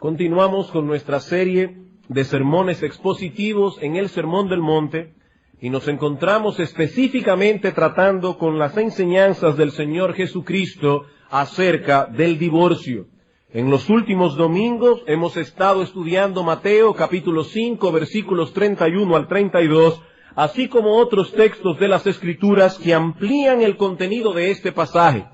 Continuamos con nuestra serie de sermones expositivos en el Sermón del Monte y nos encontramos específicamente tratando con las enseñanzas del Señor Jesucristo acerca del divorcio. En los últimos domingos hemos estado estudiando Mateo capítulo 5 versículos 31 al 32, así como otros textos de las Escrituras que amplían el contenido de este pasaje.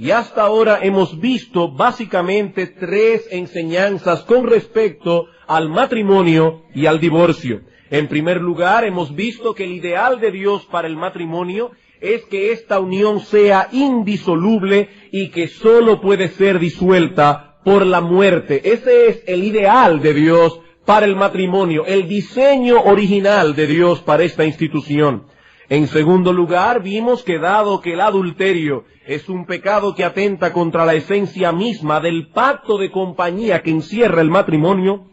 Y hasta ahora hemos visto básicamente tres enseñanzas con respecto al matrimonio y al divorcio. En primer lugar, hemos visto que el ideal de Dios para el matrimonio es que esta unión sea indisoluble y que solo puede ser disuelta por la muerte. Ese es el ideal de Dios para el matrimonio, el diseño original de Dios para esta institución. En segundo lugar, vimos que dado que el adulterio es un pecado que atenta contra la esencia misma del pacto de compañía que encierra el matrimonio,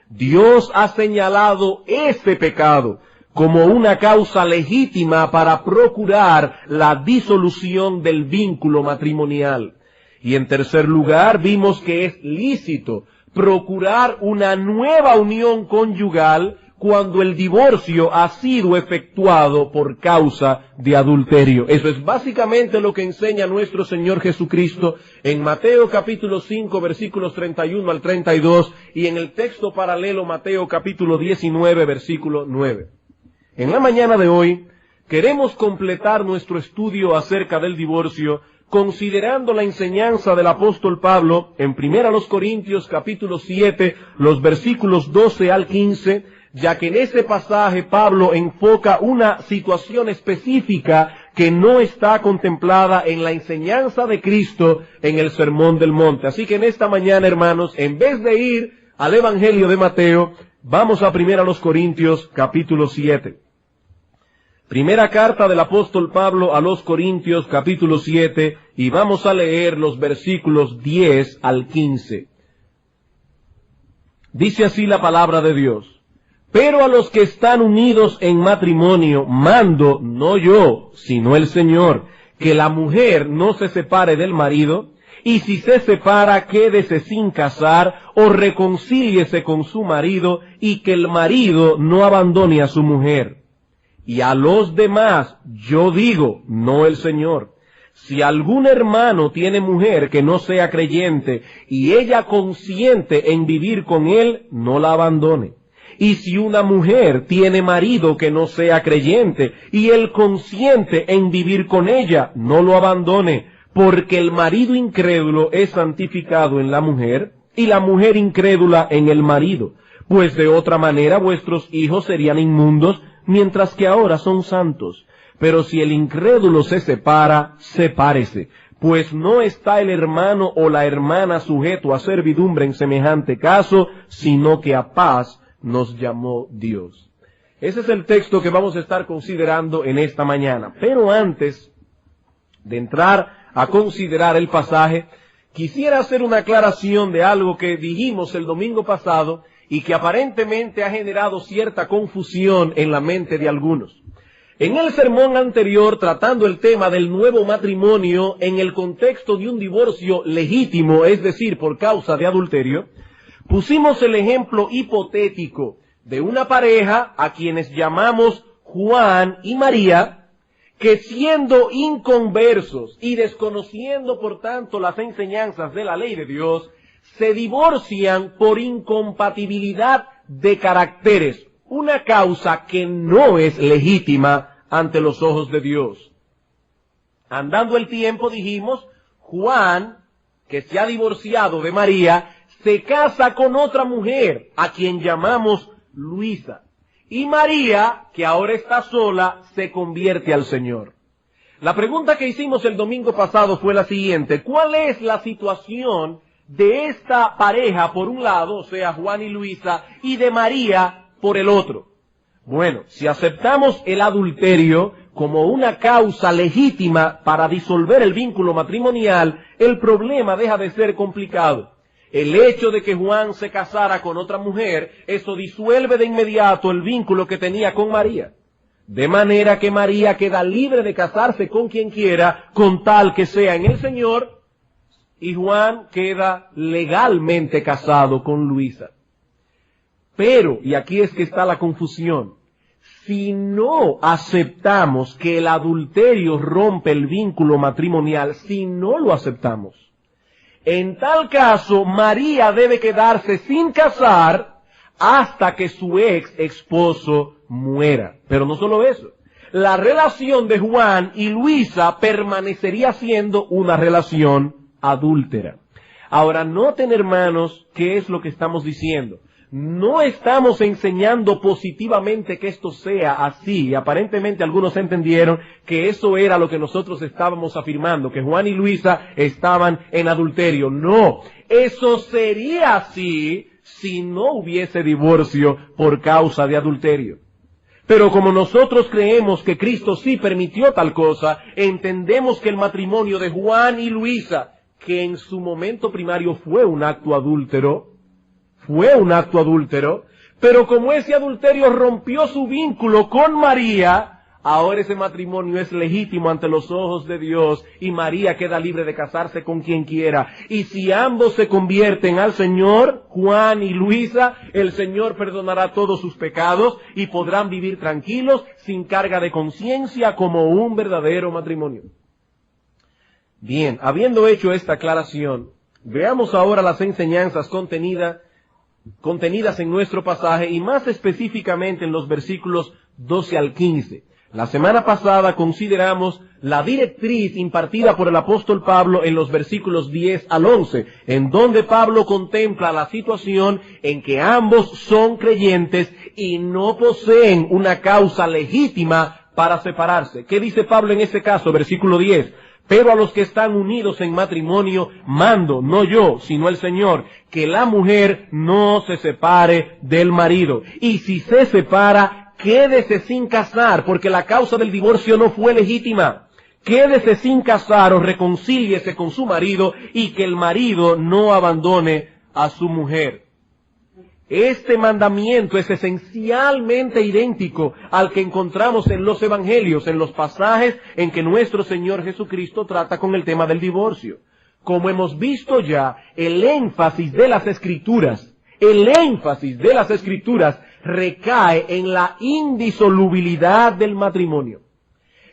Dios ha señalado este pecado como una causa legítima para procurar la disolución del vínculo matrimonial. Y en tercer lugar, vimos que es lícito procurar una nueva unión conyugal cuando el divorcio ha sido efectuado por causa de adulterio. Eso es básicamente lo que enseña nuestro Señor Jesucristo en Mateo capítulo 5 versículos 31 al 32 y en el texto paralelo Mateo capítulo 19 versículo 9. En la mañana de hoy queremos completar nuestro estudio acerca del divorcio considerando la enseñanza del apóstol Pablo en 1 Corintios capítulo 7, los versículos 12 al 15, ya que en ese pasaje Pablo enfoca una situación específica que no está contemplada en la enseñanza de Cristo en el Sermón del Monte. Así que en esta mañana, hermanos, en vez de ir al Evangelio de Mateo, vamos a 1 Corintios capítulo 7. Primera carta del apóstol Pablo a los Corintios capítulo 7 y vamos a leer los versículos 10 al 15. Dice así la palabra de Dios. Pero a los que están unidos en matrimonio, mando, no yo, sino el Señor, que la mujer no se separe del marido, y si se separa, quédese sin casar, o reconcíliese con su marido, y que el marido no abandone a su mujer. Y a los demás, yo digo, no el Señor, si algún hermano tiene mujer que no sea creyente, y ella consiente en vivir con él, no la abandone. Y si una mujer tiene marido que no sea creyente, y él consiente en vivir con ella, no lo abandone, porque el marido incrédulo es santificado en la mujer, y la mujer incrédula en el marido. Pues de otra manera vuestros hijos serían inmundos, mientras que ahora son santos. Pero si el incrédulo se separa, sepárese, pues no está el hermano o la hermana sujeto a servidumbre en semejante caso, sino que a paz nos llamó Dios. Ese es el texto que vamos a estar considerando en esta mañana. Pero antes de entrar a considerar el pasaje, quisiera hacer una aclaración de algo que dijimos el domingo pasado y que aparentemente ha generado cierta confusión en la mente de algunos. En el sermón anterior, tratando el tema del nuevo matrimonio en el contexto de un divorcio legítimo, es decir, por causa de adulterio, pusimos el ejemplo hipotético de una pareja a quienes llamamos Juan y María, que siendo inconversos y desconociendo por tanto las enseñanzas de la ley de Dios, se divorcian por incompatibilidad de caracteres, una causa que no es legítima ante los ojos de Dios. Andando el tiempo dijimos, Juan, que se ha divorciado de María, se casa con otra mujer, a quien llamamos Luisa. Y María, que ahora está sola, se convierte al Señor. La pregunta que hicimos el domingo pasado fue la siguiente. ¿Cuál es la situación de esta pareja por un lado, o sea, Juan y Luisa, y de María por el otro? Bueno, si aceptamos el adulterio como una causa legítima para disolver el vínculo matrimonial, el problema deja de ser complicado. El hecho de que Juan se casara con otra mujer, eso disuelve de inmediato el vínculo que tenía con María. De manera que María queda libre de casarse con quien quiera, con tal que sea en el Señor y Juan queda legalmente casado con Luisa. Pero, y aquí es que está la confusión, si no aceptamos que el adulterio rompe el vínculo matrimonial, si no lo aceptamos, en tal caso María debe quedarse sin casar hasta que su ex esposo muera. Pero no solo eso, la relación de Juan y Luisa permanecería siendo una relación adúltera. Ahora, noten, hermanos, qué es lo que estamos diciendo. No estamos enseñando positivamente que esto sea así. Aparentemente algunos entendieron que eso era lo que nosotros estábamos afirmando, que Juan y Luisa estaban en adulterio. No, eso sería así si no hubiese divorcio por causa de adulterio. Pero como nosotros creemos que Cristo sí permitió tal cosa, entendemos que el matrimonio de Juan y Luisa, que en su momento primario fue un acto adúltero, pero como ese adulterio rompió su vínculo con María, ahora ese matrimonio es legítimo ante los ojos de Dios y María queda libre de casarse con quien quiera. Y si ambos se convierten al Señor, Juan y Luisa, el Señor perdonará todos sus pecados y podrán vivir tranquilos, sin carga de conciencia, como un verdadero matrimonio. Bien, habiendo hecho esta aclaración, veamos ahora las enseñanzas contenidas en nuestro pasaje y más específicamente en los versículos 12 al 15. La semana pasada consideramos la directriz impartida por el apóstol Pablo en los versículos 10 al 11, en donde Pablo contempla la situación en que ambos son creyentes y no poseen una causa legítima para separarse. ¿Qué dice Pablo en ese caso? Versículo 10. Pero a los que están unidos en matrimonio, mando, no yo, sino el Señor, que la mujer no se separe del marido. Y si se separa, quédese sin casar, porque la causa del divorcio no fue legítima. Quédese sin casar o reconcíliese con su marido y que el marido no abandone a su mujer. Este mandamiento es esencialmente idéntico al que encontramos en los evangelios, en los pasajes en que nuestro Señor Jesucristo trata con el tema del divorcio. Como hemos visto ya, el énfasis de las Escrituras recae en la indisolubilidad del matrimonio.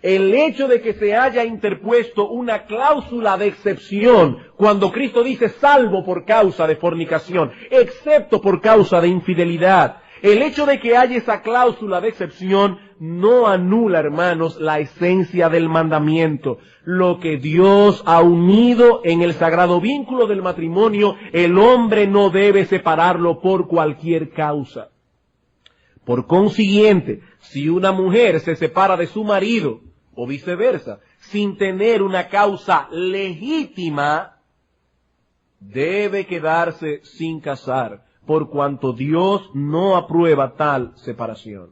El hecho de que se haya interpuesto una cláusula de excepción cuando Cristo dice salvo por causa de fornicación, excepto por causa de infidelidad, el hecho de que haya esa cláusula de excepción no anula, hermanos, la esencia del mandamiento. Lo que Dios ha unido en el sagrado vínculo del matrimonio, el hombre no debe separarlo por cualquier causa. Por consiguiente, si una mujer se separa de su marido, o viceversa, sin tener una causa legítima, debe quedarse sin casar, por cuanto Dios no aprueba tal separación.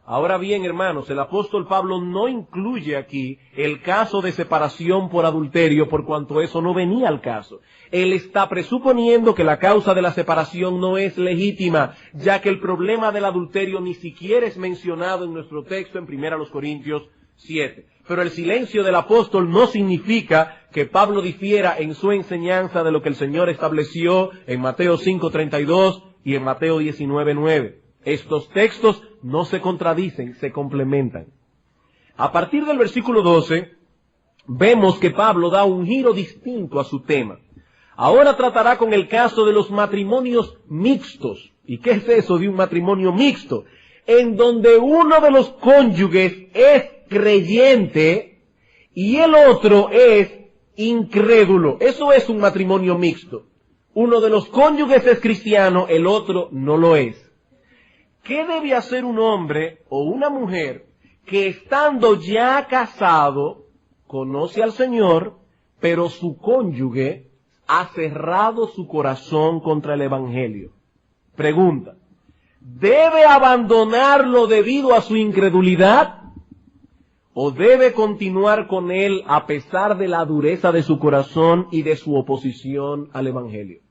Ahora bien, hermanos, el apóstol Pablo no incluye aquí el caso de separación por adulterio, por cuanto eso no venía al caso. Él está presuponiendo que la causa de la separación no es legítima, ya que el problema del adulterio ni siquiera es mencionado en nuestro texto en 1 Corintios 7. Pero el silencio del apóstol no significa que Pablo difiera en su enseñanza de lo que el Señor estableció en Mateo 5:32 y en Mateo 19:9. Estos textos no se contradicen, se complementan. A partir del versículo 12, vemos que Pablo da un giro distinto a su tema. Ahora tratará con el caso de los matrimonios mixtos. ¿Y qué es eso de un matrimonio mixto? En donde uno de los cónyuges es creyente y el otro es incrédulo. Eso es un matrimonio mixto. Uno de los cónyuges es cristiano, el otro no lo es. ¿Qué debe hacer un hombre o una mujer que estando ya casado conoce al Señor, pero su cónyuge ha cerrado su corazón contra el Evangelio? Pregunta: ¿debe abandonarlo debido a su incredulidad? ¿O debe continuar con él a pesar de la dureza de su corazón y de su oposición al Evangelio?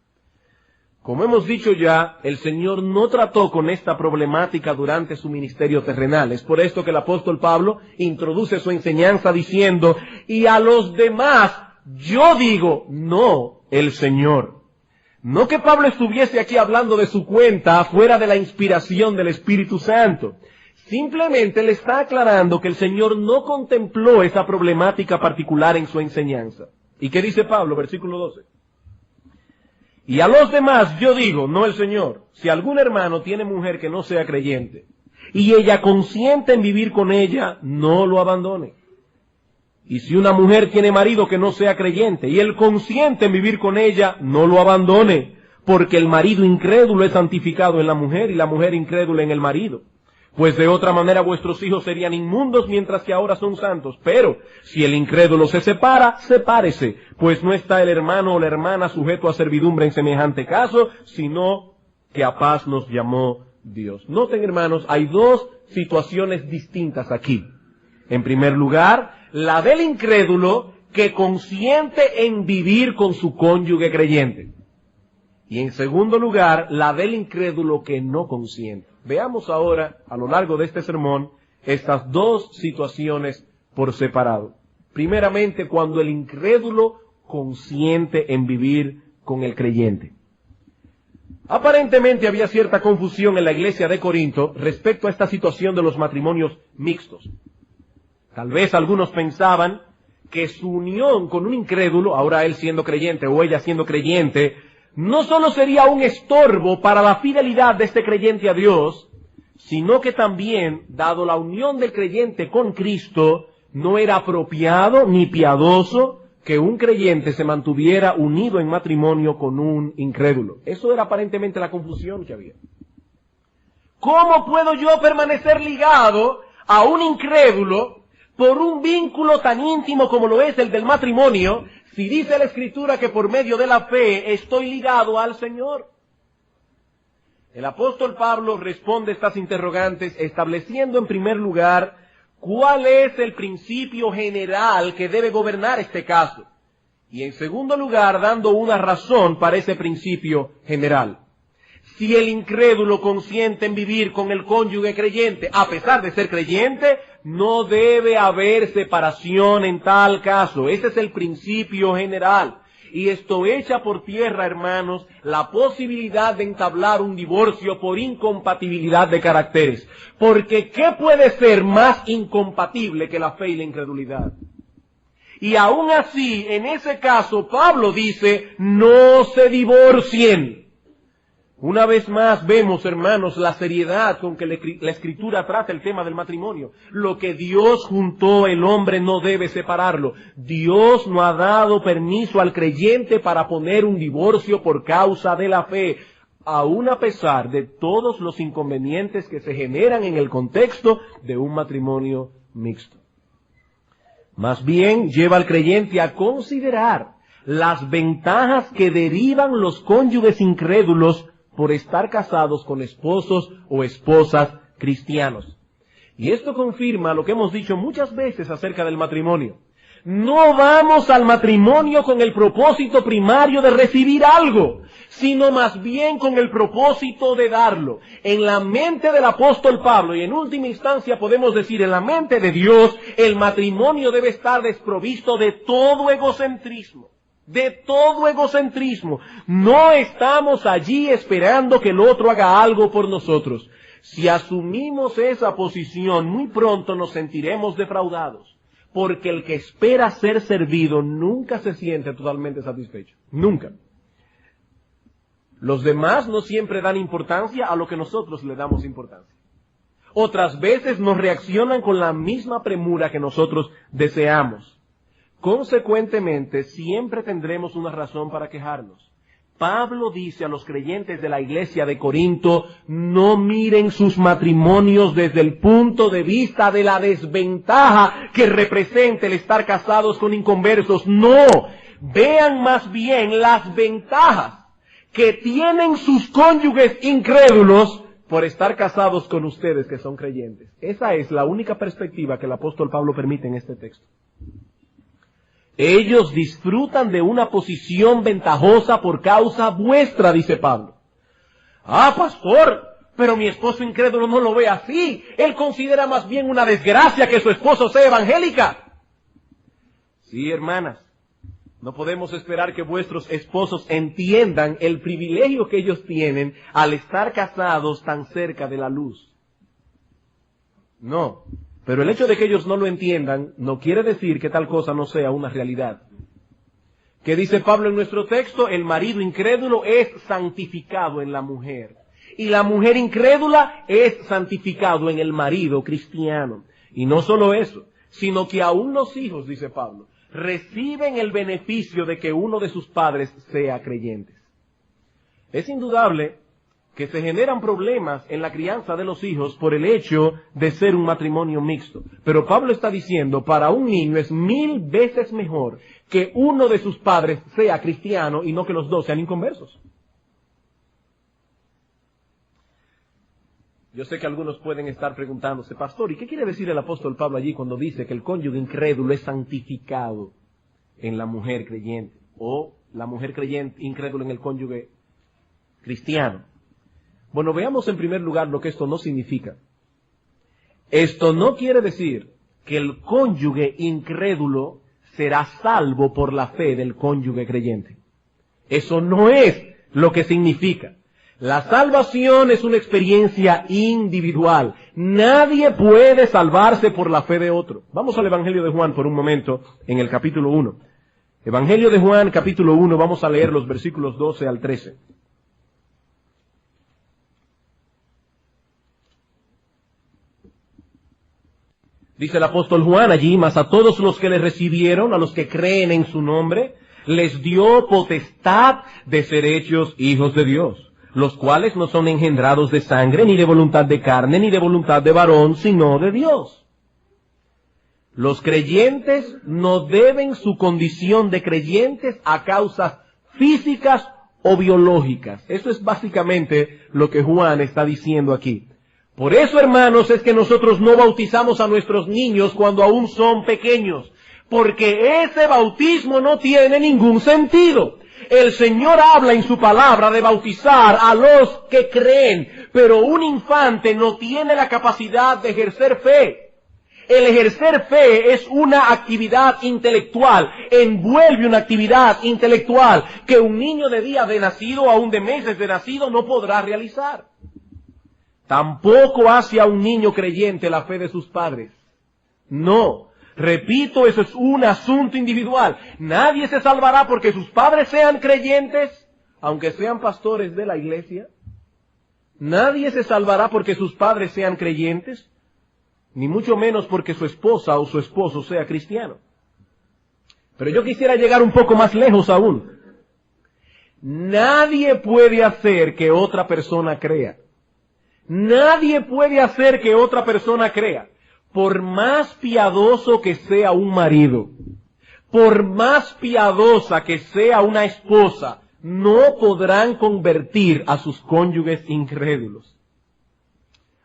Como hemos dicho ya, el Señor no trató con esta problemática durante su ministerio terrenal. Es por esto que el apóstol Pablo introduce su enseñanza diciendo: y a los demás yo digo, no el Señor. No que Pablo estuviese aquí hablando de su cuenta fuera de la inspiración del Espíritu Santo. Simplemente le está aclarando que el Señor no contempló esa problemática particular en su enseñanza. ¿Y qué dice Pablo? Versículo 12. Y a los demás yo digo, no el Señor, si algún hermano tiene mujer que no sea creyente, y ella consiente en vivir con ella, no lo abandone. Y si una mujer tiene marido que no sea creyente, y él consiente en vivir con ella, no lo abandone, porque el marido incrédulo es santificado en la mujer, y la mujer incrédula en el marido. Pues de otra manera vuestros hijos serían inmundos mientras que ahora son santos. Pero si el incrédulo se separa, sepárese, pues no está el hermano o la hermana sujeto a servidumbre en semejante caso, sino que a paz nos llamó Dios. Noten, hermanos, hay dos situaciones distintas aquí. En primer lugar, la del incrédulo que consiente en vivir con su cónyuge creyente. Y en segundo lugar, la del incrédulo que no consiente. Veamos ahora, a lo largo de este sermón, estas dos situaciones por separado. Primeramente, cuando el incrédulo consiente en vivir con el creyente. Aparentemente había cierta confusión en la iglesia de Corinto respecto a esta situación de los matrimonios mixtos. Tal vez algunos pensaban que su unión con un incrédulo, ahora él siendo creyente o ella siendo creyente, no solo sería un estorbo para la fidelidad de este creyente a Dios, sino que también, dado la unión del creyente con Cristo, no era apropiado ni piadoso que un creyente se mantuviera unido en matrimonio con un incrédulo. Eso era aparentemente la confusión que había. ¿Cómo puedo yo permanecer ligado a un incrédulo por un vínculo tan íntimo como lo es el del matrimonio, si dice la Escritura que por medio de la fe estoy ligado al Señor? El apóstol Pablo responde estas interrogantes estableciendo en primer lugar cuál es el principio general que debe gobernar este caso. Y en segundo lugar, dando una razón para ese principio general. Si el incrédulo consiente en vivir con el cónyuge creyente, a pesar de ser creyente, no debe haber separación en tal caso. Ese es el principio general. Y esto echa por tierra, hermanos, la posibilidad de entablar un divorcio por incompatibilidad de caracteres. Porque ¿qué puede ser más incompatible que la fe y la incredulidad? Y aún así, en ese caso, Pablo dice, no se divorcien. Una vez más vemos, hermanos, la seriedad con que la Escritura trata el tema del matrimonio. Lo que Dios juntó, el hombre no debe separarlo. Dios no ha dado permiso al creyente para poner un divorcio por causa de la fe, aun a pesar de todos los inconvenientes que se generan en el contexto de un matrimonio mixto. Más bien, lleva al creyente a considerar las ventajas que derivan los cónyuges incrédulos por estar casados con esposos o esposas cristianos. Y esto confirma lo que hemos dicho muchas veces acerca del matrimonio. No vamos al matrimonio con el propósito primario de recibir algo, sino más bien con el propósito de darlo. En la mente del apóstol Pablo, y en última instancia podemos decir en la mente de Dios, el matrimonio debe estar desprovisto de todo egocentrismo. De todo egocentrismo. No estamos allí esperando que el otro haga algo por nosotros. Si asumimos esa posición, muy pronto nos sentiremos defraudados. Porque el que espera ser servido nunca se siente totalmente satisfecho. Nunca. Los demás no siempre dan importancia a lo que nosotros le damos importancia. Otras veces nos reaccionan con la misma premura que nosotros deseamos. Consecuentemente, siempre tendremos una razón para quejarnos. Pablo dice a los creyentes de la iglesia de Corinto, no miren sus matrimonios desde el punto de vista de la desventaja que representa el estar casados con inconversos. No, vean más bien las ventajas que tienen sus cónyuges incrédulos por estar casados con ustedes que son creyentes. Esa es la única perspectiva que el apóstol Pablo permite en este texto. Ellos disfrutan de una posición ventajosa por causa vuestra, dice Pablo. Ah, pastor, pero mi esposo incrédulo no lo ve así. Él considera más bien una desgracia que su esposo sea evangélica. Sí, hermanas, No podemos esperar que vuestros esposos entiendan el privilegio que ellos tienen al estar casados tan cerca de la luz. No, pero el hecho de que ellos no lo entiendan no quiere decir que tal cosa no sea una realidad. ¿Qué dice Pablo en nuestro texto? El marido incrédulo es santificado en la mujer. Y la mujer incrédula es santificado en el marido cristiano. Y no solo eso, sino que aún los hijos, dice Pablo, reciben el beneficio de que uno de sus padres sea creyente. Es indudable que se generan problemas en la crianza de los hijos por el hecho de ser un matrimonio mixto. Pero Pablo está diciendo, para un niño es 1000 veces mejor que uno de sus padres sea cristiano y no que los dos sean inconversos. Yo sé que algunos pueden estar preguntándose, pastor, ¿y qué quiere decir el apóstol Pablo allí cuando dice que el cónyuge incrédulo es santificado en la mujer creyente? O la mujer creyente incrédula en el cónyuge cristiano. Bueno, veamos en primer lugar lo que esto no significa. Esto no quiere decir que el cónyuge incrédulo será salvo por la fe del cónyuge creyente. Eso no es lo que significa. La salvación es una experiencia individual. Nadie puede salvarse por la fe de otro. Vamos al Evangelio de Juan por un momento en el capítulo 1. Evangelio de Juan, capítulo 1, vamos a leer los versículos 12 al 13. Dice el apóstol Juan allí, mas a todos los que le recibieron, a los que creen en su nombre, les dio potestad de ser hechos hijos de Dios, los cuales no son engendrados de sangre, ni de voluntad de carne, ni de voluntad de varón, sino de Dios. Los creyentes no deben su condición de creyentes a causas físicas o biológicas. Eso es básicamente lo que Juan está diciendo aquí. Por eso, hermanos, es que nosotros no bautizamos a nuestros niños cuando aún son pequeños, porque ese bautismo no tiene ningún sentido. El Señor habla en su palabra de bautizar a los que creen, pero un infante no tiene la capacidad de ejercer fe. El ejercer fe es una actividad intelectual, envuelve una actividad intelectual que un niño de días de nacido, aún de meses de nacido, no podrá realizar. Tampoco hace a un niño creyente la fe de sus padres. No. Repito, eso es un asunto individual. Nadie se salvará porque sus padres sean creyentes, aunque sean pastores de la iglesia. Nadie se salvará porque sus padres sean creyentes, ni mucho menos porque su esposa o su esposo sea cristiano. Pero yo quisiera llegar un poco más lejos aún. Nadie puede hacer que otra persona crea. Nadie puede hacer que otra persona crea. Por más piadoso que sea un marido, por más piadosa que sea una esposa, no podrán convertir a sus cónyuges incrédulos.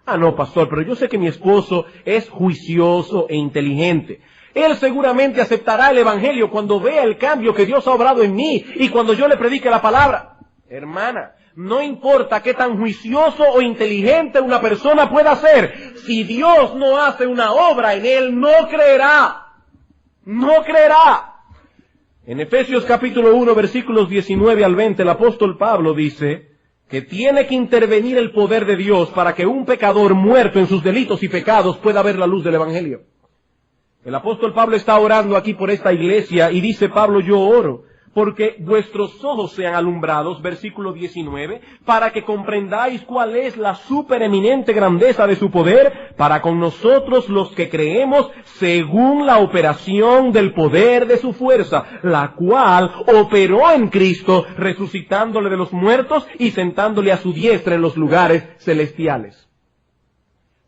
Ah, no, pastor, pero yo sé que mi esposo es juicioso e inteligente. Él seguramente aceptará el evangelio cuando vea el cambio que Dios ha obrado en mí y cuando yo le predique la palabra. Hermana, no importa qué tan juicioso o inteligente una persona pueda ser, si Dios no hace una obra en él, no creerá. No creerá. En Efesios capítulo 1, versículos 19 al 20, el apóstol Pablo dice que tiene que intervenir el poder de Dios para que un pecador muerto en sus delitos y pecados pueda ver la luz del evangelio. El apóstol Pablo está orando aquí por esta iglesia y dice Pablo, yo oro porque vuestros ojos sean alumbrados, versículo 19, para que comprendáis cuál es la supereminente grandeza de su poder para con nosotros los que creemos según la operación del poder de su fuerza, la cual operó en Cristo, resucitándole de los muertos y sentándole a su diestra en los lugares celestiales.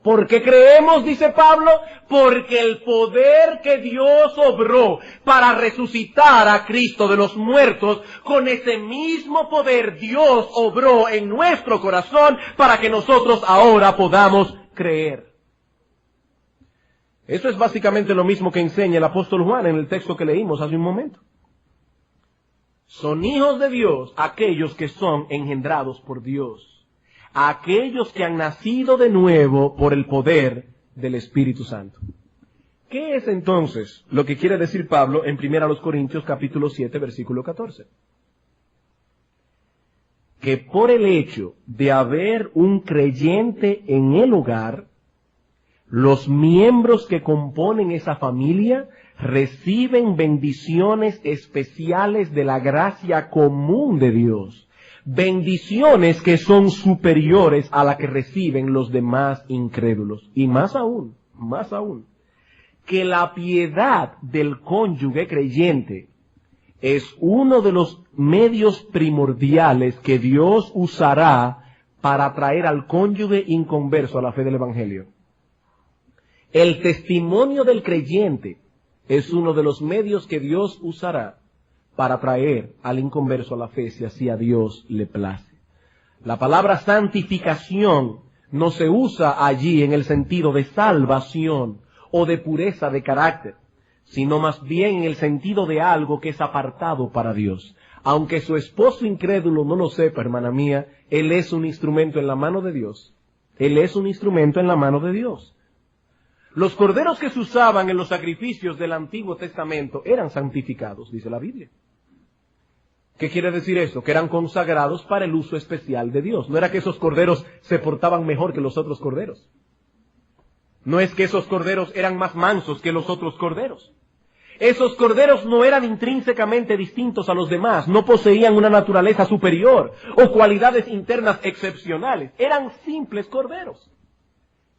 ¿Por qué creemos, dice Pablo? Porque el poder que Dios obró para resucitar a Cristo de los muertos, con ese mismo poder Dios obró en nuestro corazón para que nosotros ahora podamos creer. Eso es básicamente lo mismo que enseña el apóstol Juan en el texto que leímos hace un momento. Son hijos de Dios aquellos que son engendrados por Dios. Aquellos que han nacido de nuevo por el poder del Espíritu Santo. ¿Qué es entonces lo que quiere decir Pablo en 1 Corintios capítulo 7, versículo 14? Que por el hecho de haber un creyente en el hogar, los miembros que componen esa familia reciben bendiciones especiales de la gracia común de Dios. Bendiciones que son superiores a la que reciben los demás incrédulos. Y más aún, que la piedad del cónyuge creyente es uno de los medios primordiales que Dios usará para traer al cónyuge inconverso a la fe del Evangelio. El testimonio del creyente es uno de los medios que Dios usará para traer al inconverso a la fe, si así a Dios le place. La palabra santificación no se usa allí en el sentido de salvación o de pureza de carácter, sino más bien en el sentido de algo que es apartado para Dios. Aunque su esposo incrédulo no lo sepa, hermana mía, él es un instrumento en la mano de Dios. Él es un instrumento en la mano de Dios. Los corderos que se usaban en los sacrificios del Antiguo Testamento eran santificados, dice la Biblia. ¿Qué quiere decir eso? Que eran consagrados para el uso especial de Dios. No era que esos corderos se portaban mejor que los otros corderos. No es que esos corderos eran más mansos que los otros corderos. Esos corderos no eran intrínsecamente distintos a los demás, no poseían una naturaleza superior o cualidades internas excepcionales. Eran simples corderos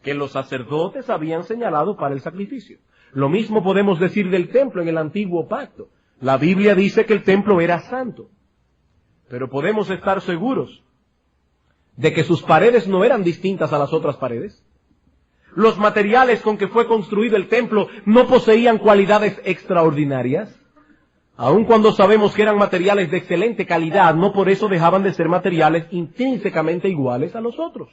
que los sacerdotes habían señalado para el sacrificio. Lo mismo podemos decir del templo en el antiguo pacto. La Biblia dice que el templo era santo, pero podemos estar seguros de que sus paredes no eran distintas a las otras paredes. Los materiales con que fue construido el templo no poseían cualidades extraordinarias. Aun cuando sabemos que eran materiales de excelente calidad, no por eso dejaban de ser materiales intrínsecamente iguales a los otros.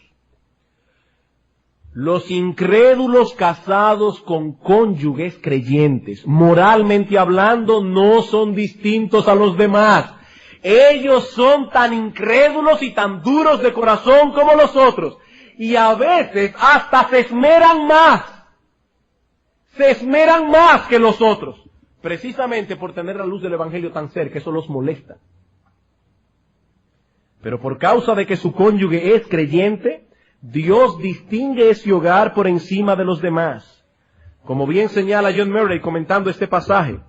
Los incrédulos casados con cónyuges creyentes, moralmente hablando, no son distintos a los demás. Ellos son tan incrédulos y tan duros de corazón como los otros. Y a veces hasta se esmeran más que los otros, precisamente por tener la luz del Evangelio tan cerca. Eso los molesta. Pero por causa de que su cónyuge es creyente, Dios distingue ese hogar por encima de los demás. Como bien señala John Murray comentando este pasaje,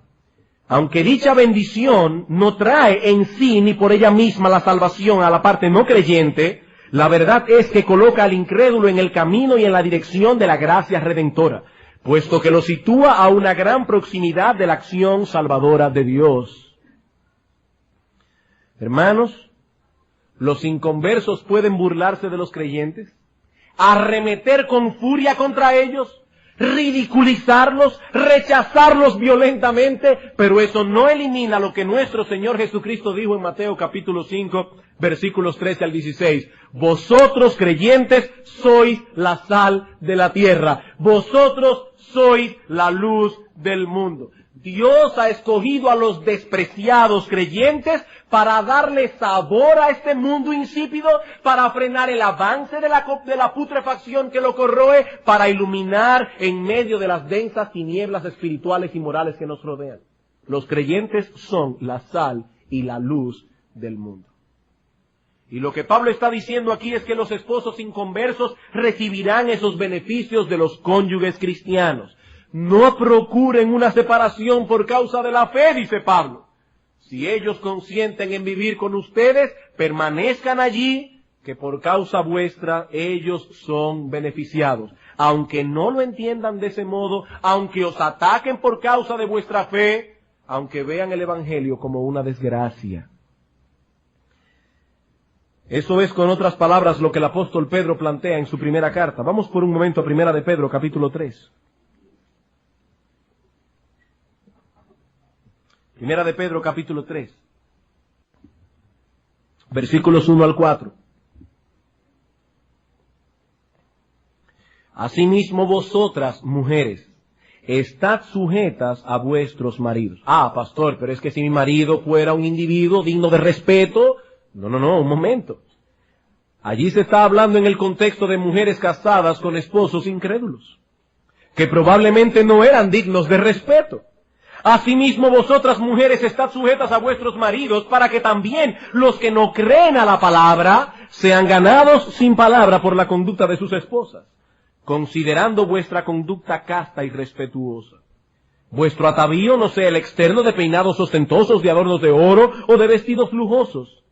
aunque dicha bendición no trae en sí ni por ella misma la salvación a la parte no creyente, la verdad es que coloca al incrédulo en el camino y en la dirección de la gracia redentora, puesto que lo sitúa a una gran proximidad de la acción salvadora de Dios. Hermanos, ¿los inconversos pueden burlarse de los creyentes? ¿Arremeter con furia contra ellos? ¿Ridiculizarlos? ¿Rechazarlos violentamente? Pero eso no elimina lo que nuestro Señor Jesucristo dijo en Mateo capítulo 5, versículos 13 al 16. Vosotros creyentes sois la sal de la tierra. Vosotros sois la luz del mundo. Dios ha escogido a los despreciados creyentes para darle sabor a este mundo insípido, para frenar el avance de la putrefacción que lo corroe, para iluminar en medio de las densas tinieblas espirituales y morales que nos rodean. Los creyentes son la sal y la luz del mundo. Y lo que Pablo está diciendo aquí es que los esposos inconversos recibirán esos beneficios de los cónyuges cristianos. No procuren una separación por causa de la fe, dice Pablo. Si ellos consienten en vivir con ustedes, permanezcan allí, que por causa vuestra ellos son beneficiados. Aunque no lo entiendan de ese modo, aunque os ataquen por causa de vuestra fe, aunque vean el Evangelio como una desgracia. Eso es, con otras palabras, lo que el apóstol Pedro plantea en su primera carta. Vamos por un momento a 1 de Pedro, capítulo 3. 1 de Pedro, capítulo 3. Versículos 1 al 4. Asimismo vosotras, mujeres, estad sujetas a vuestros maridos. Ah, pastor, pero es que si mi marido fuera un individuo digno de respeto... No, un momento. Allí se está hablando en el contexto de mujeres casadas con esposos incrédulos. que probablemente no eran dignos de respeto. Asimismo, vosotras mujeres estad sujetas a vuestros maridos, para que también los que no creen a la palabra sean ganados sin palabra por la conducta de sus esposas, considerando vuestra conducta casta y respetuosa. Vuestro atavío no sea el externo de peinados ostentosos, de adornos de oro o de vestidos lujosos,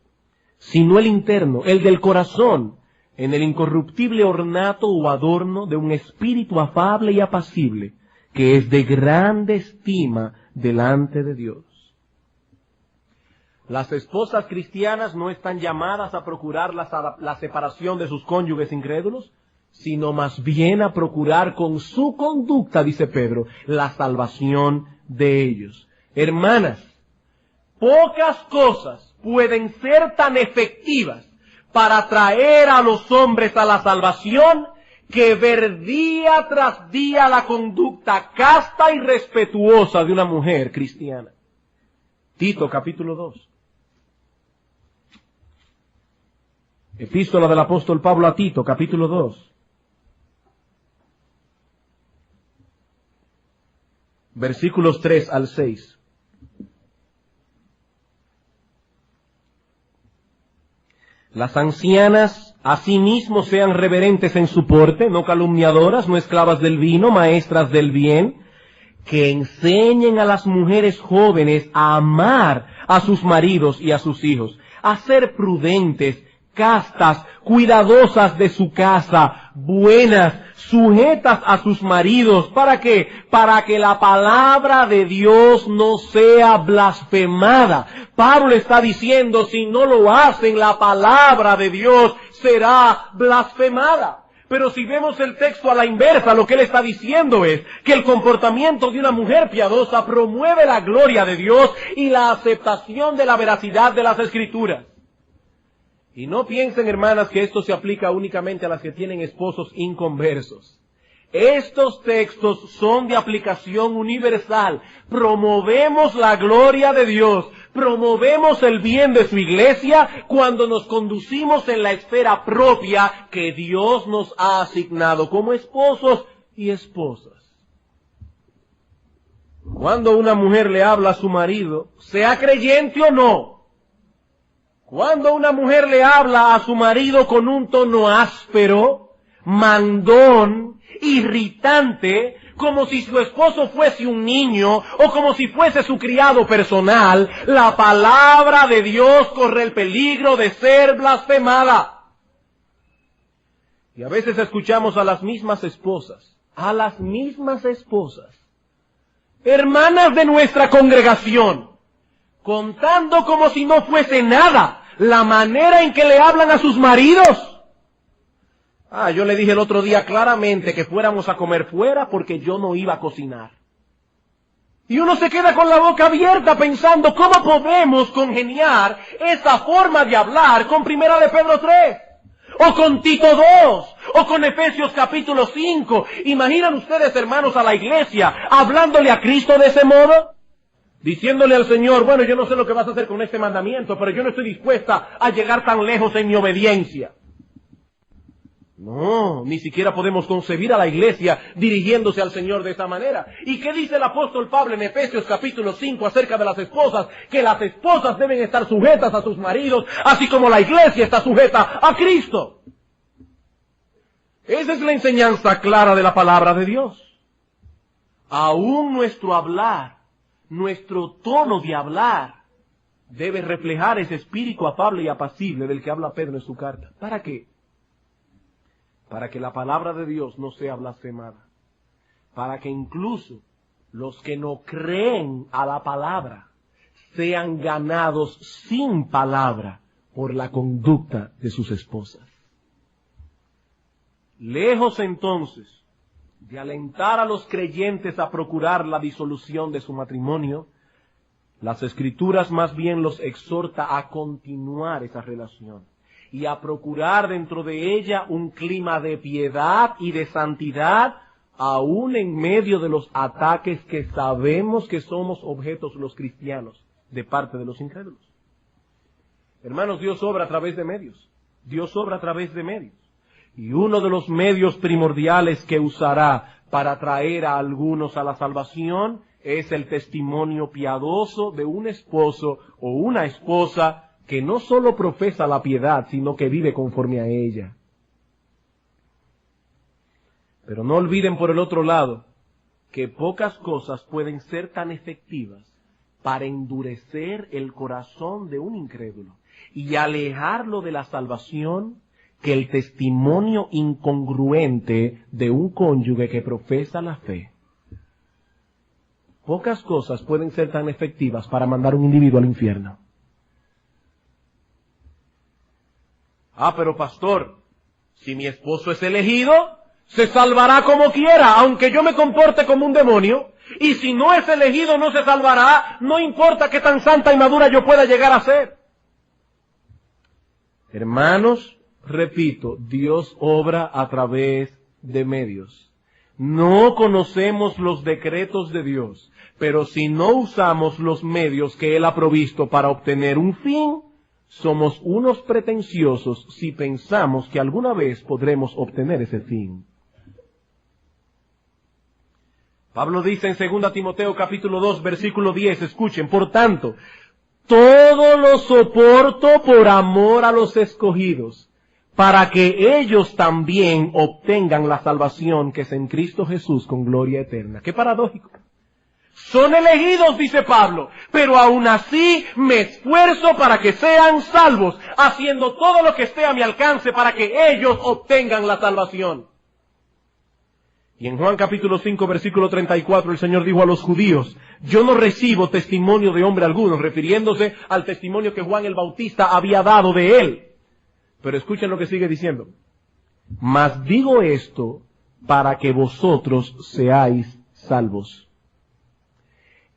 sino el interno, el del corazón, en el incorruptible ornato o adorno de un espíritu afable y apacible, que es de grande estima delante de Dios. Las esposas cristianas no están llamadas a procurar la separación de sus cónyuges incrédulos, sino más bien a procurar con su conducta, dice Pedro, la salvación de ellos. Hermanas, pocas cosas pueden ser tan efectivas para traer a los hombres a la salvación que ver día tras día la conducta casta y respetuosa de una mujer cristiana. Tito capítulo 2. Epístola del apóstol Pablo a Tito capítulo 2. Versículos 3 al 6. Las ancianas asimismo sean reverentes en su porte, no calumniadoras, no esclavas del vino, maestras del bien, que enseñen a las mujeres jóvenes a amar a sus maridos y a sus hijos, a ser prudentes, castas, cuidadosas de su casa, buenas, sujetas a sus maridos. ¿Para qué? Para que la palabra de Dios no sea blasfemada. Pablo está diciendo, si no lo hacen, la palabra de Dios será blasfemada. Pero si vemos el texto a la inversa, lo que él está diciendo es que el comportamiento de una mujer piadosa promueve la gloria de Dios y la aceptación de la veracidad de las Escrituras. Y no piensen, hermanas, que esto se aplica únicamente a las que tienen esposos inconversos. Estos textos son de aplicación universal. Promovemos la gloria de Dios, promovemos el bien de su iglesia cuando nos conducimos en la esfera propia que Dios nos ha asignado como esposos y esposas. Cuando una mujer le habla a su marido, sea creyente o no, cuando una mujer le habla a su marido con un tono áspero, mandón, irritante, como si su esposo fuese un niño o como si fuese su criado personal, la palabra de Dios corre el peligro de ser blasfemada. Y a veces escuchamos a las mismas esposas, hermanas de nuestra congregación, contando como si no fuese nada la manera en que le hablan a sus maridos. Yo le dije el otro día claramente que fuéramos a comer fuera porque yo no iba a cocinar. Y uno se queda con la boca abierta pensando cómo podemos congeniar esa forma de hablar con Primera de Pedro 3, o con Tito 2, o con Efesios capítulo 5. ¿Imaginan ustedes, hermanos, a la iglesia hablándole a Cristo de ese modo? Diciéndole al Señor, bueno, yo no sé lo que vas a hacer con este mandamiento, pero yo no estoy dispuesta a llegar tan lejos en mi obediencia. No, ni siquiera podemos concebir a la iglesia dirigiéndose al Señor de esa manera. ¿Y qué dice el apóstol Pablo en Efesios capítulo 5 acerca de las esposas? Que las esposas deben estar sujetas a sus maridos, así como la iglesia está sujeta a Cristo. Esa es la enseñanza clara de la palabra de Dios. Aún nuestro hablar, nuestro tono de hablar, debe reflejar ese espíritu afable y apacible del que habla Pedro en su carta. ¿Para qué? Para que la palabra de Dios no sea blasfemada. Para que incluso los que no creen a la palabra sean ganados sin palabra por la conducta de sus esposas. Lejos entonces de alentar a los creyentes a procurar la disolución de su matrimonio, las Escrituras más bien los exhorta a continuar esa relación y a procurar dentro de ella un clima de piedad y de santidad, aún en medio de los ataques que sabemos que somos objetos los cristianos de parte de los incrédulos. Hermanos, Dios obra a través de medios. Y uno de los medios primordiales que usará para traer a algunos a la salvación es el testimonio piadoso de un esposo o una esposa que no solo profesa la piedad, sino que vive conforme a ella. Pero no olviden por el otro lado que pocas cosas pueden ser tan efectivas para endurecer el corazón de un incrédulo y alejarlo de la salvación que el testimonio incongruente de un cónyuge que profesa la fe. Pocas cosas pueden ser tan efectivas para mandar a un individuo al infierno. Pero pastor, si mi esposo es elegido, se salvará como quiera, aunque yo me comporte como un demonio. Y si no es elegido, no se salvará, no importa qué tan santa y madura yo pueda llegar a ser. Hermanos, repito, Dios obra a través de medios. No conocemos los decretos de Dios, pero si no usamos los medios que Él ha provisto para obtener un fin, somos unos pretenciosos si pensamos que alguna vez podremos obtener ese fin. Pablo dice en 2 Timoteo capítulo 2 versículo 10, escuchen, por tanto, todo lo soporto por amor a los escogidos, para que ellos también obtengan la salvación que es en Cristo Jesús con gloria eterna. ¡Qué paradójico! Son elegidos, dice Pablo, pero aún así me esfuerzo para que sean salvos, haciendo todo lo que esté a mi alcance para que ellos obtengan la salvación. Y en Juan capítulo 5 versículo 34 el Señor dijo a los judíos, yo no recibo testimonio de hombre alguno, refiriéndose al testimonio que Juan el Bautista había dado de él. Pero escuchen lo que sigue diciendo. Mas digo esto para que vosotros seáis salvos.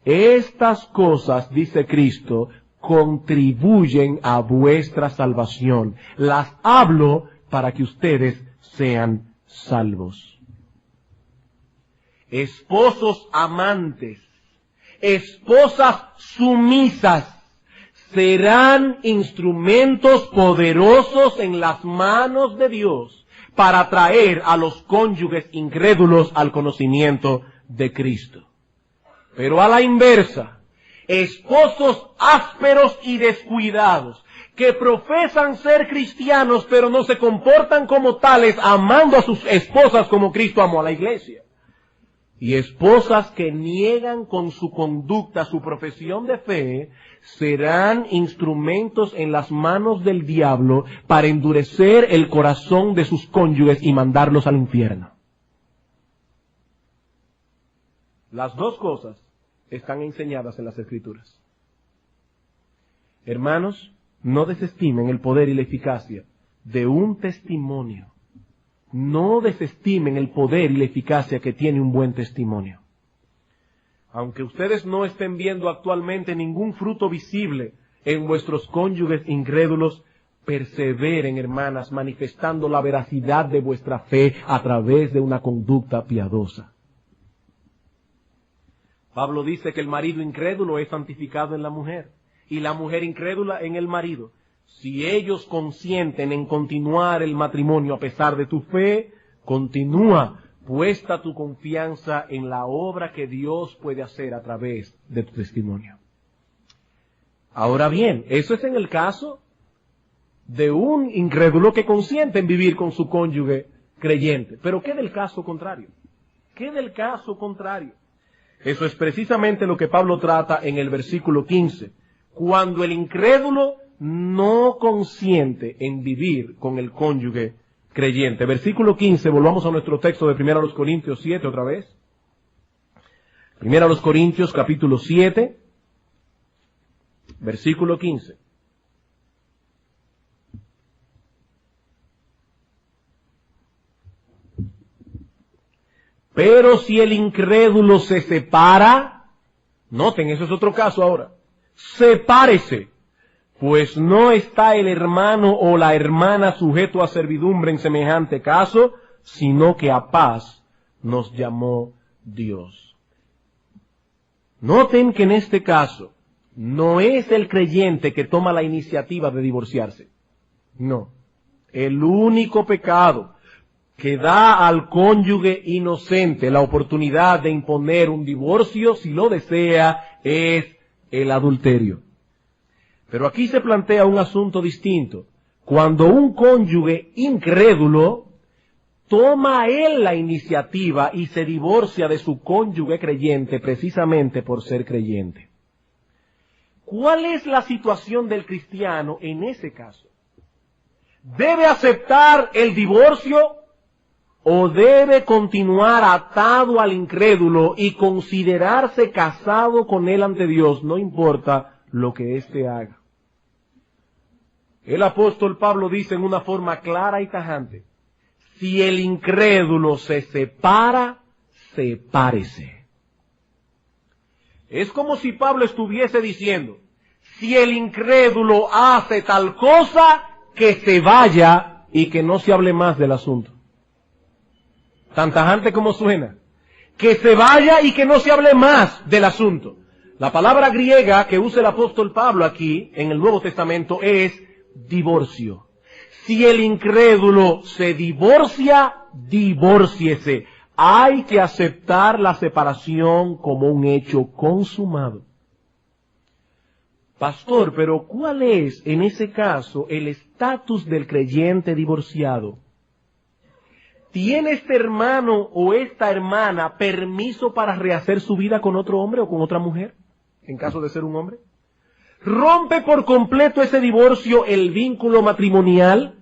Estas cosas, dice Cristo, contribuyen a vuestra salvación. Las hablo para que ustedes sean salvos. Esposos amantes, esposas sumisas, serán instrumentos poderosos en las manos de Dios para traer a los cónyuges incrédulos al conocimiento de Cristo. Pero a la inversa, esposos ásperos y descuidados, que profesan ser cristianos pero no se comportan como tales, amando a sus esposas como Cristo amó a la iglesia. Y esposas que niegan con su conducta su profesión de fe, serán instrumentos en las manos del diablo para endurecer el corazón de sus cónyuges y mandarlos al infierno. Las dos cosas están enseñadas en las Escrituras. Hermanos, no desestimen el poder y la eficacia de un testimonio. No desestimen el poder y la eficacia que tiene un buen testimonio. Aunque ustedes no estén viendo actualmente ningún fruto visible en vuestros cónyuges incrédulos, perseveren, hermanas, manifestando la veracidad de vuestra fe a través de una conducta piadosa. Pablo dice que el marido incrédulo es santificado en la mujer y la mujer incrédula en el marido. Si ellos consienten en continuar el matrimonio a pesar de tu fe, continúa, puesta tu confianza en la obra que Dios puede hacer a través de tu testimonio. Ahora bien, eso es en el caso de un incrédulo que consiente en vivir con su cónyuge creyente. Pero ¿qué del caso contrario? ¿Qué del caso contrario? Eso es precisamente lo que Pablo trata en el versículo 15. Cuando el incrédulo no consiente en vivir con el cónyuge creyente. Versículo 15, volvamos a nuestro texto de 1 Corintios 7 otra vez. 1 Corintios capítulo 7, versículo 15. Pero si el incrédulo se separa, noten, eso es otro caso ahora, sepárese, pues no está el hermano o la hermana sujeto a servidumbre en semejante caso, sino que a paz nos llamó Dios. Noten que en este caso no es el creyente que toma la iniciativa de divorciarse. No. El único pecado que da al cónyuge inocente la oportunidad de imponer un divorcio si lo desea es el adulterio. Pero aquí se plantea un asunto distinto. Cuando un cónyuge incrédulo toma él la iniciativa y se divorcia de su cónyuge creyente precisamente por ser creyente. ¿Cuál es la situación del cristiano en ese caso? ¿Debe aceptar el divorcio o debe continuar atado al incrédulo y considerarse casado con él ante Dios, no importa lo que éste haga? El apóstol Pablo dice en una forma clara y tajante: si el incrédulo se separa, sepárese. Es como si Pablo estuviese diciendo: si el incrédulo hace tal cosa, que se vaya y que no se hable más del asunto. Tan tajante como suena. Que se vaya y que no se hable más del asunto. La palabra griega que usa el apóstol Pablo aquí, en el Nuevo Testamento, es divorcio. Si el incrédulo se divorcia, divórciese. Hay que aceptar la separación como un hecho consumado. Pastor, pero ¿cuál es en ese caso el estatus del creyente divorciado? ¿Tiene este hermano o esta hermana permiso para rehacer su vida con otro hombre o con otra mujer, en caso de ser un hombre? ¿Rompe por completo ese divorcio el vínculo matrimonial?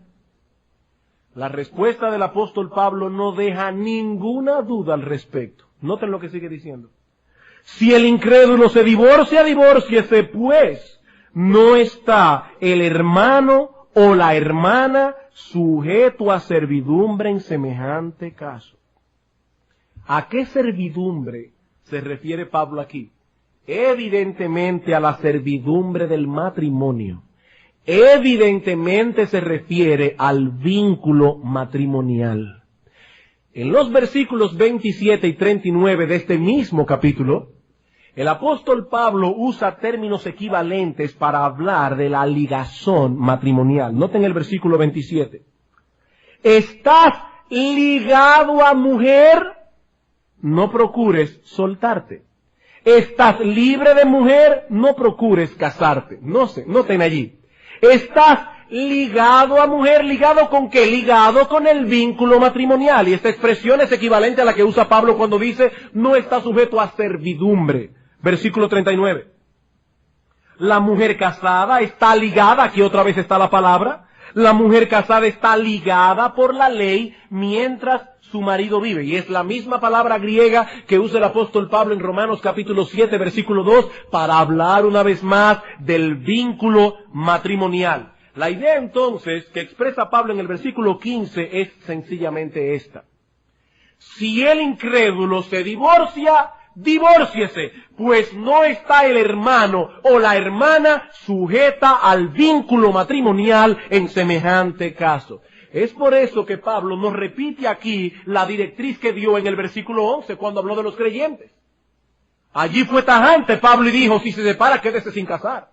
La respuesta del apóstol Pablo no deja ninguna duda al respecto. Noten lo que sigue diciendo. Si el incrédulo se divorcia, divórciese, pues no está el hermano o la hermana sujeto a servidumbre en semejante caso. ¿A qué servidumbre se refiere Pablo aquí? Evidentemente a la servidumbre del matrimonio. Evidentemente se refiere al vínculo matrimonial. En los versículos 27 y 39 de este mismo capítulo, el apóstol Pablo usa términos equivalentes para hablar de la ligazón matrimonial. Noten el versículo 27. ¿Estás ligado a mujer? No procures soltarte. ¿Estás libre de mujer? No procures casarte. Noten allí. ¿Estás ligado a mujer? ¿Ligado con qué? Ligado con el vínculo matrimonial. Y esta expresión es equivalente a la que usa Pablo cuando dice no está sujeto a servidumbre. Versículo 39. La mujer casada está ligada, aquí otra vez está la palabra, la mujer casada está ligada por la ley mientras su marido vive. Y es la misma palabra griega que usa el apóstol Pablo en Romanos capítulo 7, versículo 2, para hablar una vez más del vínculo matrimonial. La idea entonces que expresa Pablo en el versículo 15 es sencillamente esta. Si el incrédulo se divorcia, divórciese, pues no está el hermano o la hermana sujeta al vínculo matrimonial en semejante caso. Es por eso que Pablo nos repite aquí la directriz que dio en el versículo 11 cuando habló de los creyentes. Allí fue tajante Pablo y dijo, si se separa, quédese sin casar.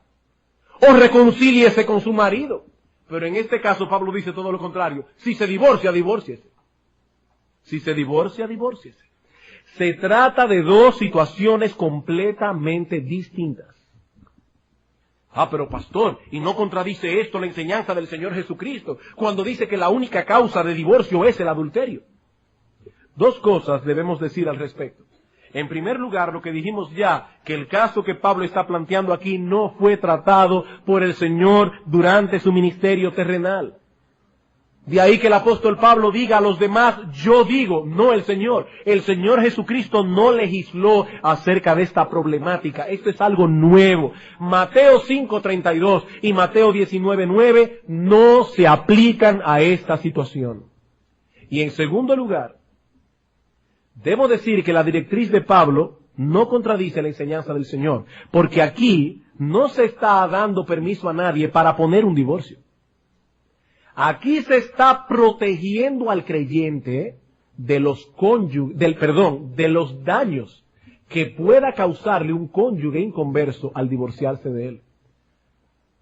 O reconcíliese con su marido. Pero en este caso Pablo dice todo lo contrario. Si se divorcia, divórciese. Si se divorcia, divórciese. Se trata de dos situaciones completamente distintas. Pero pastor, ¿y no contradice esto la enseñanza del Señor Jesucristo cuando dice que la única causa de divorcio es el adulterio? Dos cosas debemos decir al respecto. En primer lugar, lo que dijimos ya, que el caso que Pablo está planteando aquí no fue tratado por el Señor durante su ministerio terrenal. De ahí que el apóstol Pablo diga a los demás, yo digo, no el Señor. El Señor Jesucristo no legisló acerca de esta problemática. Esto es algo nuevo. Mateo 5:32 y Mateo 19:9 no se aplican a esta situación. Y en segundo lugar, debo decir que la directriz de Pablo no contradice la enseñanza del Señor, porque aquí no se está dando permiso a nadie para poner un divorcio. Aquí se está protegiendo al creyente de los daños que pueda causarle un cónyuge inconverso al divorciarse de él.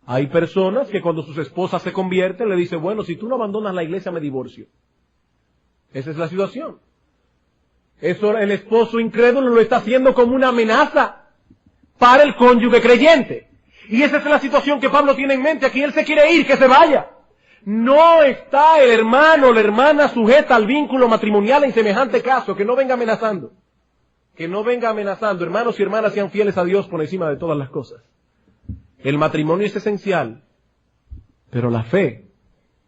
Hay personas que cuando sus esposas se convierten le dicen, bueno, si tú no abandonas la iglesia me divorcio. Esa es la situación. Eso el esposo incrédulo lo está haciendo como una amenaza para el cónyuge creyente. Y esa es la situación que Pablo tiene en mente. Aquí él se quiere ir, que se vaya. No está el hermano o la hermana sujeta al vínculo matrimonial en semejante caso, que no venga amenazando. Que no venga amenazando. Hermanos y hermanas, sean fieles a Dios por encima de todas las cosas. El matrimonio es esencial, pero la fe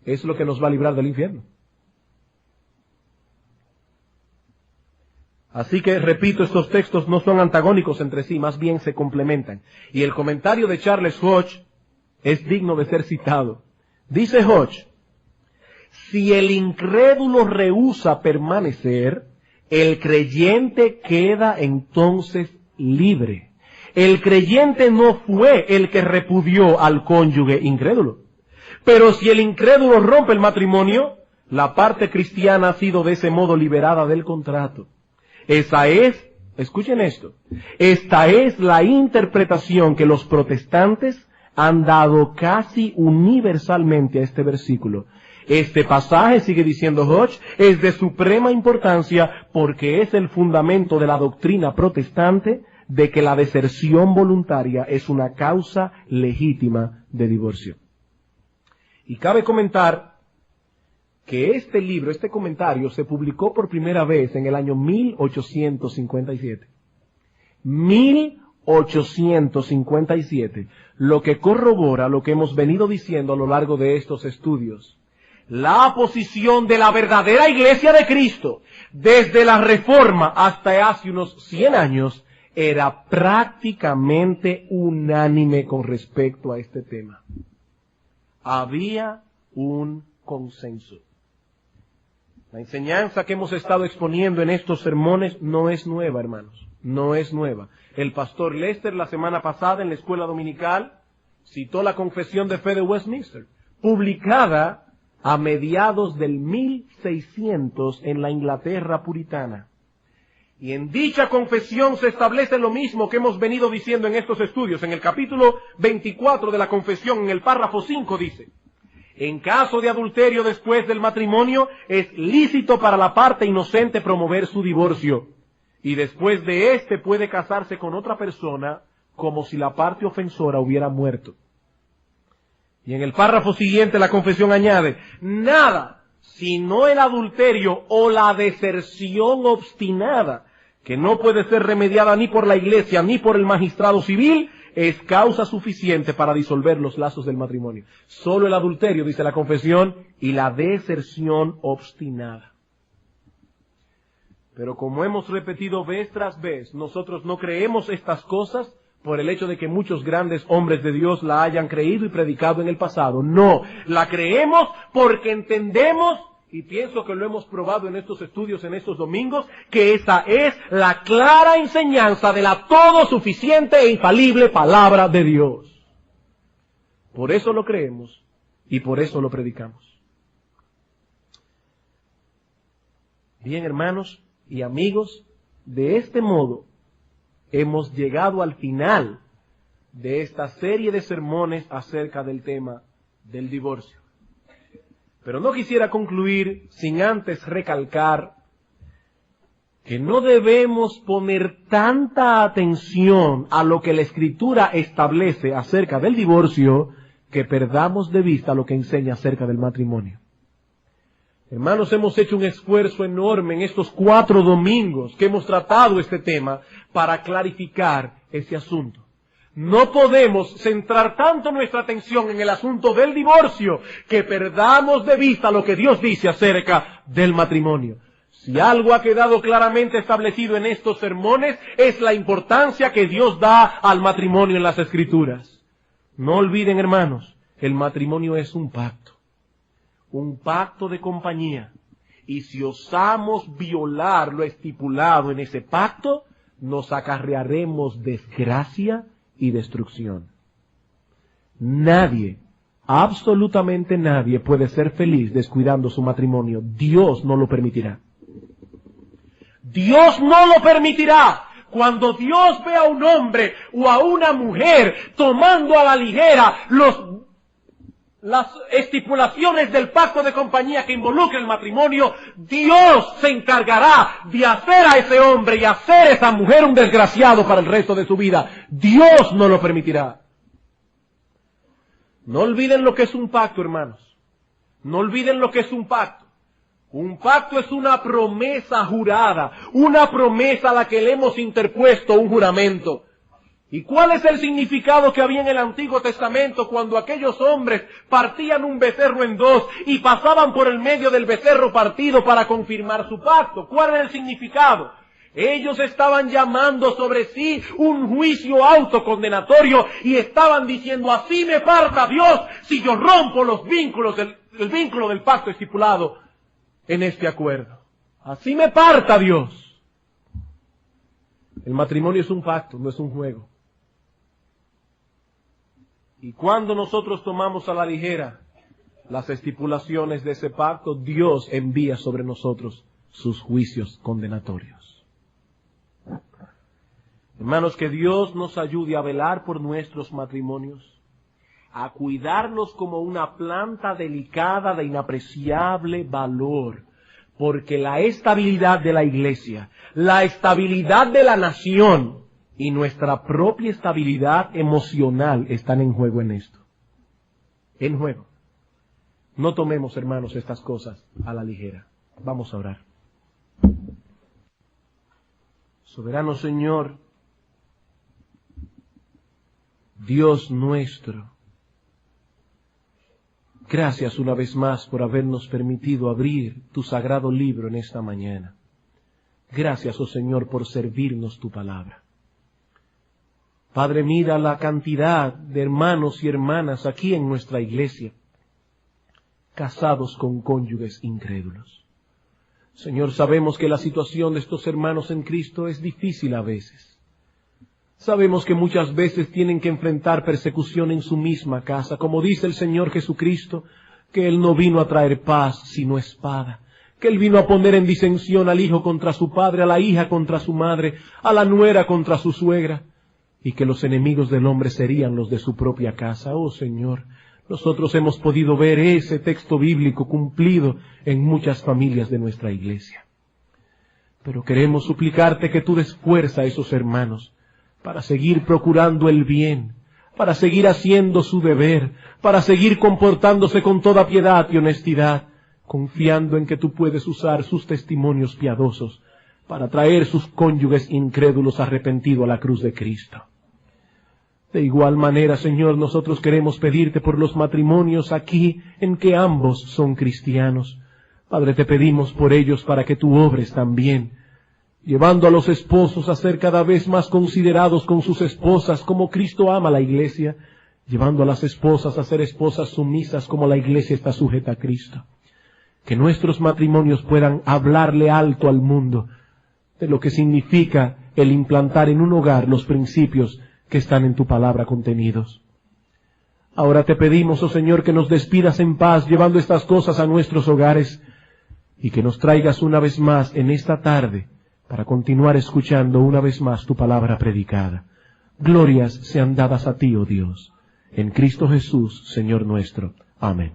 es lo que nos va a librar del infierno. Así que, repito, estos textos no son antagónicos entre sí, más bien se complementan. Y el comentario de Charles Hodge es digno de ser citado. Dice Hodge, si el incrédulo rehúsa permanecer, el creyente queda entonces libre. El creyente no fue el que repudió al cónyuge incrédulo. Pero si el incrédulo rompe el matrimonio, la parte cristiana ha sido de ese modo liberada del contrato. Esa es, escuchen esto, esta es la interpretación que los protestantes han dado casi universalmente a este versículo. Este pasaje, sigue diciendo Hodge, es de suprema importancia porque es el fundamento de la doctrina protestante de que la deserción voluntaria es una causa legítima de divorcio. Y cabe comentar que este libro, este comentario, se publicó por primera vez en el año 1857. 1857, lo que corrobora lo que hemos venido diciendo a lo largo de estos estudios. La posición de la verdadera Iglesia de Cristo, desde la Reforma hasta hace unos 100 años, era prácticamente unánime con respecto a este tema. Había un consenso. La enseñanza que hemos estado exponiendo en estos sermones no es nueva, hermanos. No es nueva. El pastor Lester la semana pasada en la escuela dominical citó la Confesión de Fe de Westminster, publicada a mediados del 1600 en la Inglaterra puritana. Y en dicha confesión se establece lo mismo que hemos venido diciendo en estos estudios. En el capítulo 24 de la confesión, en el párrafo 5 dice: en caso de adulterio después del matrimonio, es lícito para la parte inocente promover su divorcio. Y después de éste puede casarse con otra persona como si la parte ofensora hubiera muerto. Y en el párrafo siguiente la confesión añade: nada, sino el adulterio o la deserción obstinada, que no puede ser remediada ni por la Iglesia ni por el magistrado civil, es causa suficiente para disolver los lazos del matrimonio. Solo el adulterio, dice la confesión, y la deserción obstinada. Pero como hemos repetido vez tras vez, nosotros no creemos estas cosas por el hecho de que muchos grandes hombres de Dios la hayan creído y predicado en el pasado. No, la creemos porque entendemos, y pienso que lo hemos probado en estos estudios, en estos domingos, que esa es la clara enseñanza de la todo suficiente e infalible palabra de Dios. Por eso lo creemos y por eso lo predicamos. Bien, hermanos y amigos, de este modo hemos llegado al final de esta serie de sermones acerca del tema del divorcio. Pero no quisiera concluir sin antes recalcar que no debemos poner tanta atención a lo que la Escritura establece acerca del divorcio que perdamos de vista lo que enseña acerca del matrimonio. Hermanos, hemos hecho un esfuerzo enorme en estos 4 domingos que hemos tratado este tema para clarificar ese asunto. No podemos centrar tanto nuestra atención en el asunto del divorcio que perdamos de vista lo que Dios dice acerca del matrimonio. Si algo ha quedado claramente establecido en estos sermones es la importancia que Dios da al matrimonio en las Escrituras. No olviden, hermanos, el matrimonio es un pacto de compañía. Y si osamos violar lo estipulado en ese pacto, nos acarrearemos desgracia y destrucción. Nadie, absolutamente nadie puede ser feliz descuidando su matrimonio. Dios no lo permitirá. Dios no lo permitirá. Cuando Dios ve a un hombre o a una mujer tomando a la ligera los las estipulaciones del pacto de compañía que involucra el matrimonio, Dios se encargará de hacer a ese hombre y hacer a esa mujer un desgraciado para el resto de su vida. Dios no lo permitirá. No olviden lo que es un pacto, hermanos. No olviden lo que es un pacto. Un pacto es una promesa jurada, una promesa a la que le hemos interpuesto un juramento. ¿Y cuál es el significado que había en el Antiguo Testamento cuando aquellos hombres partían un becerro en dos y pasaban por el medio del becerro partido para confirmar su pacto? ¿Cuál era el significado? Ellos estaban llamando sobre sí un juicio autocondenatorio y estaban diciendo, así me parta Dios si yo rompo los vínculos el vínculo del pacto estipulado en este acuerdo. Así me parta Dios. El matrimonio es un pacto, no es un juego. Y cuando nosotros tomamos a la ligera las estipulaciones de ese pacto, Dios envía sobre nosotros sus juicios condenatorios. Hermanos, que Dios nos ayude a velar por nuestros matrimonios, a cuidarlos como una planta delicada de inapreciable valor, porque la estabilidad de la iglesia, la estabilidad de la nación y nuestra propia estabilidad emocional están en juego en esto. En juego. No tomemos, hermanos, estas cosas a la ligera. Vamos a orar. Soberano Señor, Dios nuestro, gracias una vez más por habernos permitido abrir tu sagrado libro en esta mañana. Gracias, oh Señor, por servirnos tu palabra. Padre, mira la cantidad de hermanos y hermanas aquí en nuestra iglesia, casados con cónyuges incrédulos. Señor, sabemos que la situación de estos hermanos en Cristo es difícil a veces. Sabemos que muchas veces tienen que enfrentar persecución en su misma casa, como dice el Señor Jesucristo, que Él no vino a traer paz, sino espada, que Él vino a poner en disensión al hijo contra su padre, a la hija contra su madre, a la nuera contra su suegra, y que los enemigos del hombre serían los de su propia casa. Oh Señor, nosotros hemos podido ver ese texto bíblico cumplido en muchas familias de nuestra iglesia. Pero queremos suplicarte que tú des fuerza a esos hermanos para seguir procurando el bien, para seguir haciendo su deber, para seguir comportándose con toda piedad y honestidad, confiando en que tú puedes usar sus testimonios piadosos para traer sus cónyuges incrédulos arrepentidos a la cruz de Cristo. De igual manera, Señor, nosotros queremos pedirte por los matrimonios aquí en que ambos son cristianos. Padre, te pedimos por ellos para que tú obres también, llevando a los esposos a ser cada vez más considerados con sus esposas como Cristo ama a la iglesia, llevando a las esposas a ser esposas sumisas como la iglesia está sujeta a Cristo. Que nuestros matrimonios puedan hablarle alto al mundo de lo que significa el implantar en un hogar los principios que están en tu palabra contenidos. Ahora te pedimos, oh Señor, que nos despidas en paz llevando estas cosas a nuestros hogares y que nos traigas una vez más en esta tarde para continuar escuchando una vez más tu palabra predicada. Glorias sean dadas a ti, oh Dios, en Cristo Jesús, Señor nuestro. Amén.